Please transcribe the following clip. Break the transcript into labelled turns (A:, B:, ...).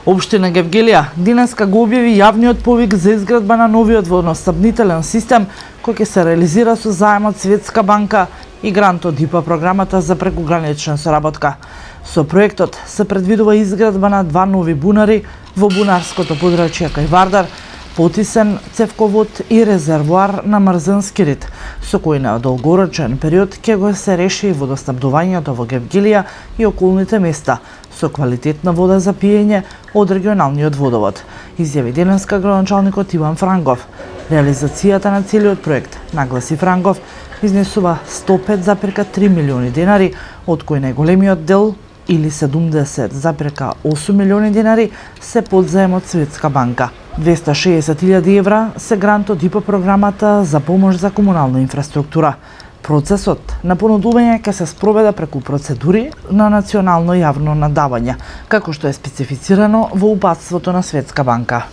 A: Општина Гевгелија денеска го објави јавниот повик за изградба на новиот водоснабдителен систем кој ќе се реализира со заемот Светска банка и грант од ИПА програмата за прекугранична соработка. Со проектот се предвидува изградба на 2 нови бунари во бунарското подрачје кај Вардар, потисен цевковод и резервоар на Марзански рид, со кој на долгорочен период ќе го се реши водоснабдувањето во Гевгелија и околните места со квалитетна вода за пиење од регионалниот водовод, изјави денеска градоначалникот Иван Франгов. Реализацијата на целиот проект, нагласи Франгов, изнесува 105,3 милиони денари, од кои најголемиот дел или 70,8 милиони денари се под заем од Светска банка. 260.000 евра се грант од ИПА програмата за помош за комунална инфраструктура. Процесот на понудување ќе се спроведе преку процедури на национално јавно надавање, како што е специфицирано во упатството на Светска банка.